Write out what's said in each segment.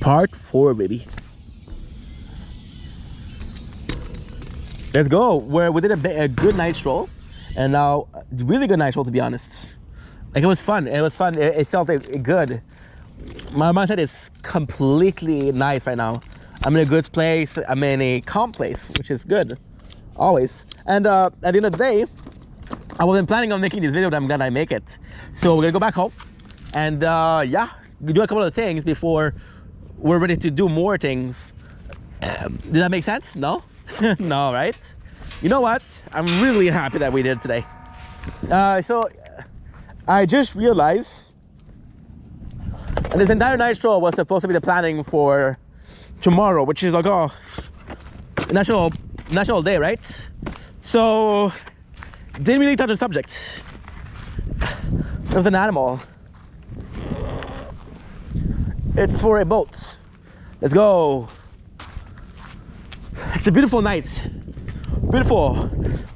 Part 4, baby. Let's go. We did a good night stroll, and now really good night stroll, to be honest. Like, it was fun. It felt good. My mindset is completely nice right now. I'm in a good place. I'm in a calm place, which is good, always. And at the end of the day, I wasn't planning on making this video, but I'm glad I make it. So we're gonna go back home, and yeah, do a couple of things before we're ready to do more things. Did that make sense? No? No, right? You know what? I'm really happy that we did today. So I just realized and this entire night stroll was supposed to be the planning for tomorrow, which is like, oh, national day, right? So didn't really touch the subject. It was an animal. It's for a boat. Let's go. It's a beautiful night. Beautiful.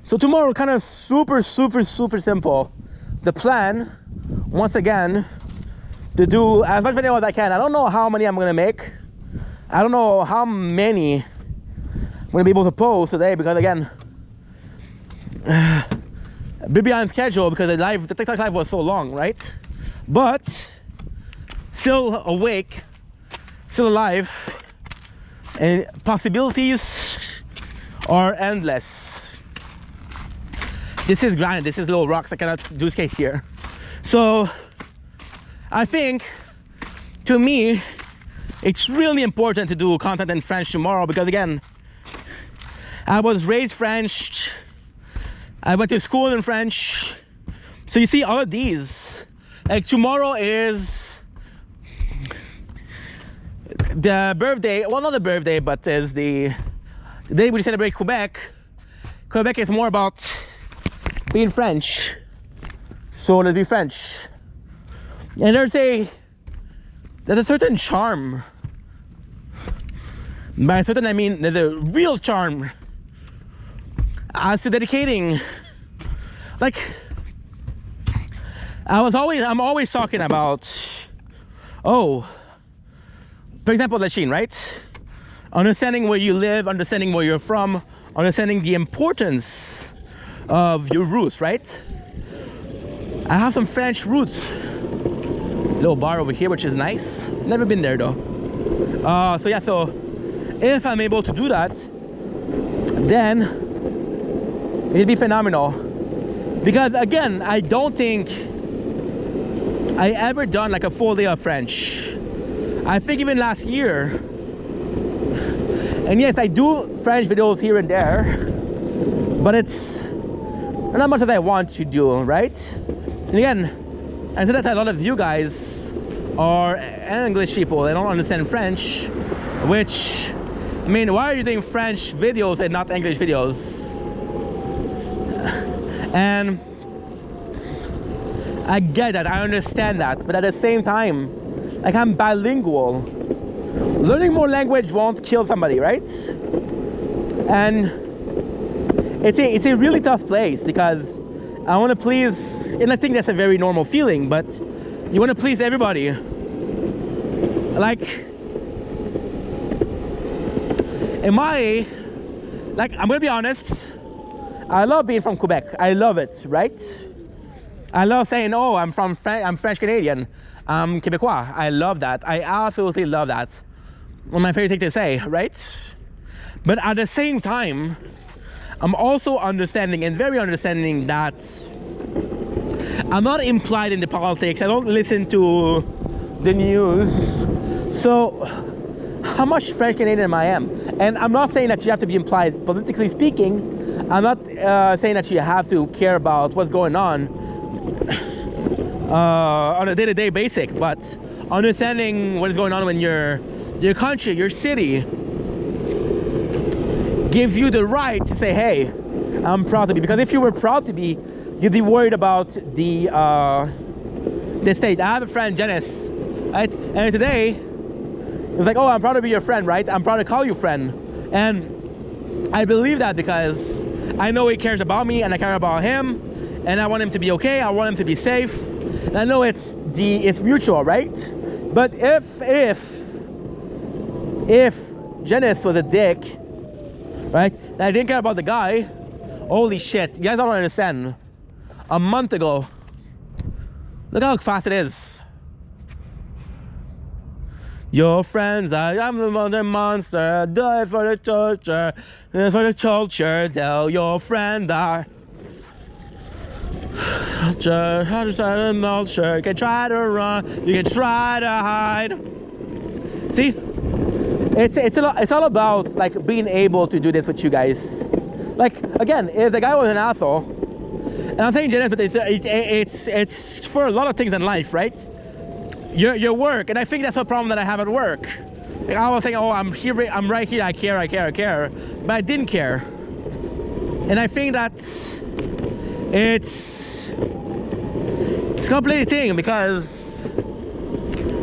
So tomorrow, kind of super simple. The plan, once again, to do as much video as I can. I don't know how many I'm gonna make. I don't know how many I'm gonna be able to post today, because again, be behind schedule because the TikTok live was so long, right? But still awake, still alive, and possibilities are endless. This is granite, this is little rocks. I cannot do skate here. So I think, to me, it's really important to do content in French tomorrow, because again, I was raised French, I went to school in French. So you see all of these, like tomorrow is the birthday, well, not the birthday, but is the day we celebrate Quebec. Quebec is more about being French, so let's be French. And there's a certain charm. By certain, I mean there's a real charm as to dedicating. Like, I'm always talking about, oh, for example, Lachine, right? Understanding where you live, understanding where you're from, understanding the importance of your roots, right? I have some French roots. Little bar over here, which is nice. Never been there though. So yeah, so if I'm able to do that, then it'd be phenomenal. Because again, I don't think I ever done like a full day of French. I think even last year. And yes, I do French videos here and there, but it's not much that I want to do, right? And again, I said that a lot of you guys are English people. They don't understand French, which, I mean, why are you doing French videos and not English videos? And I get that, I understand that, but at the same time, like, I'm bilingual. Learning more language won't kill somebody, right? And it's a really tough place, because I want to please, and I think that's a very normal feeling, but you want to please everybody. Like, I'm gonna be honest, I love being from Quebec. I love it, right? I love saying, oh, I'm French Canadian, I'm Quebecois. I love that. I absolutely love that. One of my favorite things to say, right? But at the same time, I'm also understanding, and very understanding, that I'm not implied in the politics. I don't listen to the news. So how much French Canadian I am? And I'm not saying that you have to be implied politically speaking. I'm not saying that you have to care about what's going on a day-to-day basis, but understanding what is going on when your country, your city gives you the right to say, hey, I'm proud to be. Because if you were proud to be, you'd be worried about the state. I have a friend, Janice, right? And today, it's like, oh, I'm proud to be your friend, right? I'm proud to call you friend. And I believe that because I know he cares about me and I care about him, and I want him to be okay. I want him to be safe. And I know it's mutual, right? But if if Janice was a dick, right, and I didn't care about the guy, holy shit, you guys don't understand. A month ago, look how fast it is. Your friends, I'm the mother monster, die for the torture, for the culture, tell your friend I. How to try to mulcher, you can try to run, you can try to hide. See? It's all about like being able to do this with you guys. Like again, if the guy was an asshole, and I'm saying Janice, but it's for a lot of things in life, right? Your work, and I think that's the problem that I have at work. Like I was saying, oh, I'm here, I'm right here, I care, but I didn't care. And I think that it's a complete thing, because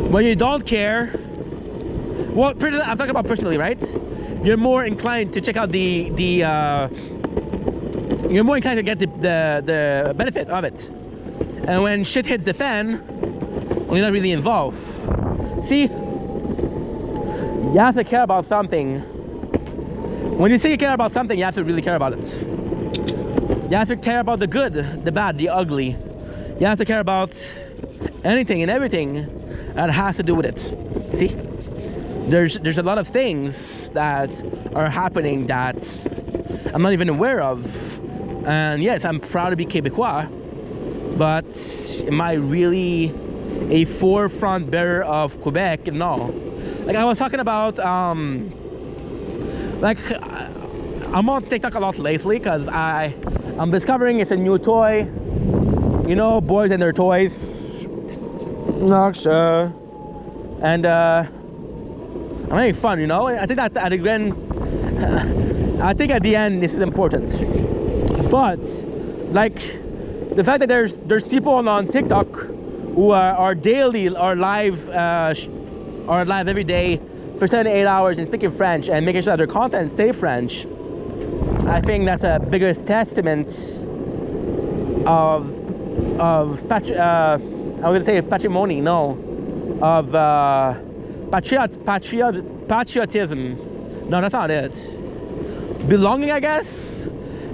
when you don't care, well, I'm talking about personally, right? You're more inclined to check out you're more inclined to get the benefit of it. And when shit hits the fan, well, you're not really involved. See, you have to care about something. When you say you care about something, you have to really care about it. You have to care about the good, the bad, the ugly. You have to care about anything and everything that has to do with it. See, there's a lot of things that are happening that I'm not even aware of. And yes, I'm proud to be Quebecois, but am I really a forefront bearer of Quebec? No. Like I was talking about, like I'm on TikTok a lot lately because I'm discovering it's a new toy. You know, boys and their toys. Not sure. And I'm having fun, you know. I think that at the end, I think at the end this is important. But like the fact that there's people on TikTok who are live every day for 7 to 8 hours and speaking French and making sure that their content stay French. I think that's a bigger testament of I was gonna say patrimony, no, of patriotism. No, that's not it. Belonging, I guess.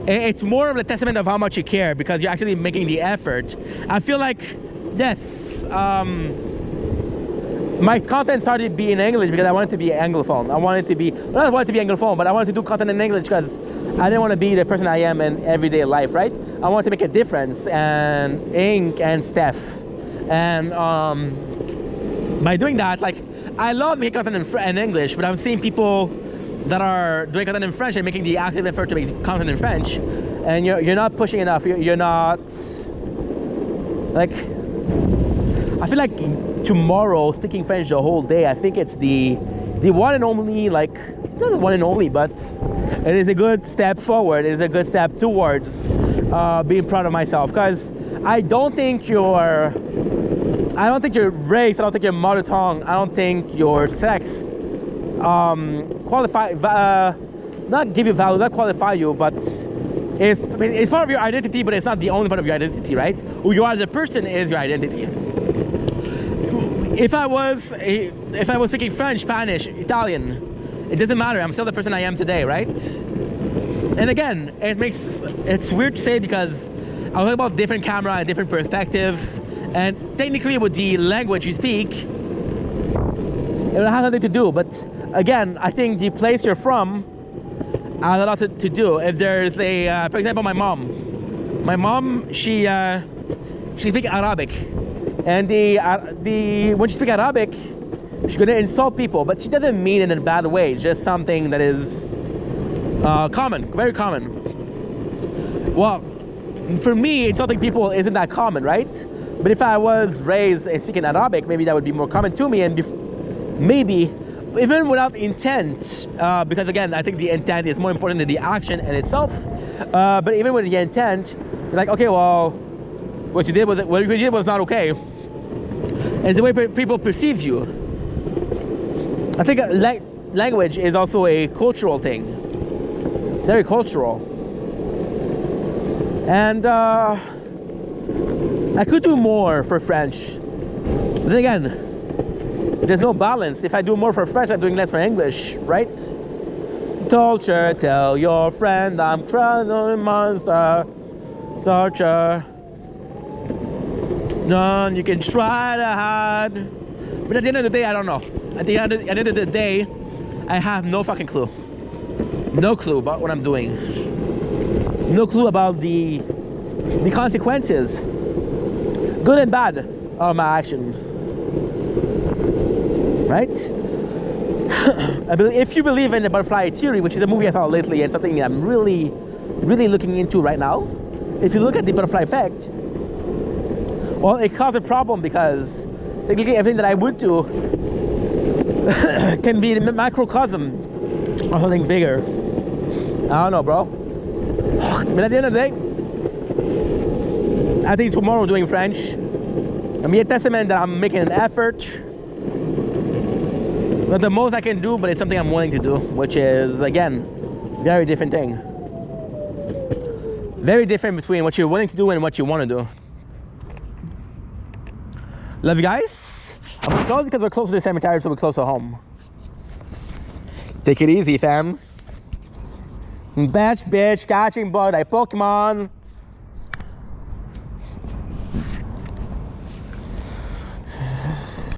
It's more of a testament of how much you care, because you're actually making the effort. I feel like, yes, my content started to be in English because I wanted to be Anglophone. I wanted to be Anglophone, but I wanted to do content in English because I didn't want to be the person I am in everyday life, right? I wanted to make a difference, and ink and stuff. And by doing that, like, I love making content in English, but I'm seeing people that are doing content in French and making the active effort to make content in French, and you're not pushing enough. You're not, like, I feel like tomorrow speaking French the whole day, I think it's the one and only, like, not the one and only, but it is a good step forward. It is a good step towards being proud of myself, because I don't think your race, I don't think your mother tongue, I don't think your sex not give you value, not qualify you, but it's part of your identity, but it's not the only part of your identity, right? Who you are as a person is your identity. If I was speaking French, Spanish, Italian, it doesn't matter. I'm still the person I am today, right? And again, it's weird to say, because I talk about different camera and different perspective, and technically with the language you speak, it will have nothing to do. But again, I think the place you're from has a lot to do. If there's a, for example, my mom, she speaks Arabic, and when she speaks Arabic, she's gonna insult people, but she doesn't mean it in a bad way. It's just something that is common, very common. Well, for me, insulting people isn't that common, right? But if I was raised and speaking Arabic, maybe that would be more common to me, and maybe even without intent, because again, I think the intent is more important than the action in itself. But even with the intent, it's like, okay, well, what you did was not okay. And it's the way people perceive you. I think language is also a cultural thing. It's very cultural. And I could do more for French. But then again, There's no balance. If I do more for French, I'm doing less for English, right? Torture, tell your friend I'm crying on a monster. Torture. None, you can try to hide. But at the end of the day, I don't know. At the end of the day, I have no fucking clue. No clue about what I'm doing. No clue about the consequences, good and bad, of my actions. Right? If you believe in the butterfly theory, which is a movie I saw lately and something I'm really looking into right now, if you look at the butterfly effect, well, it caused a problem because technically everything that I would do can be a microcosm of something bigger. I don't know, bro. But at the end of the day, I think tomorrow doing French, I mean, a testament that I'm making an effort. Not the most I can do, but it's something I'm willing to do, which is, again, very different thing. Very different between what you're willing to do and what you want to do. Love you guys. I'm close because we're close to the cemetery, so we're close to home. Take it easy, fam. Bitch, catching bug like Pokemon.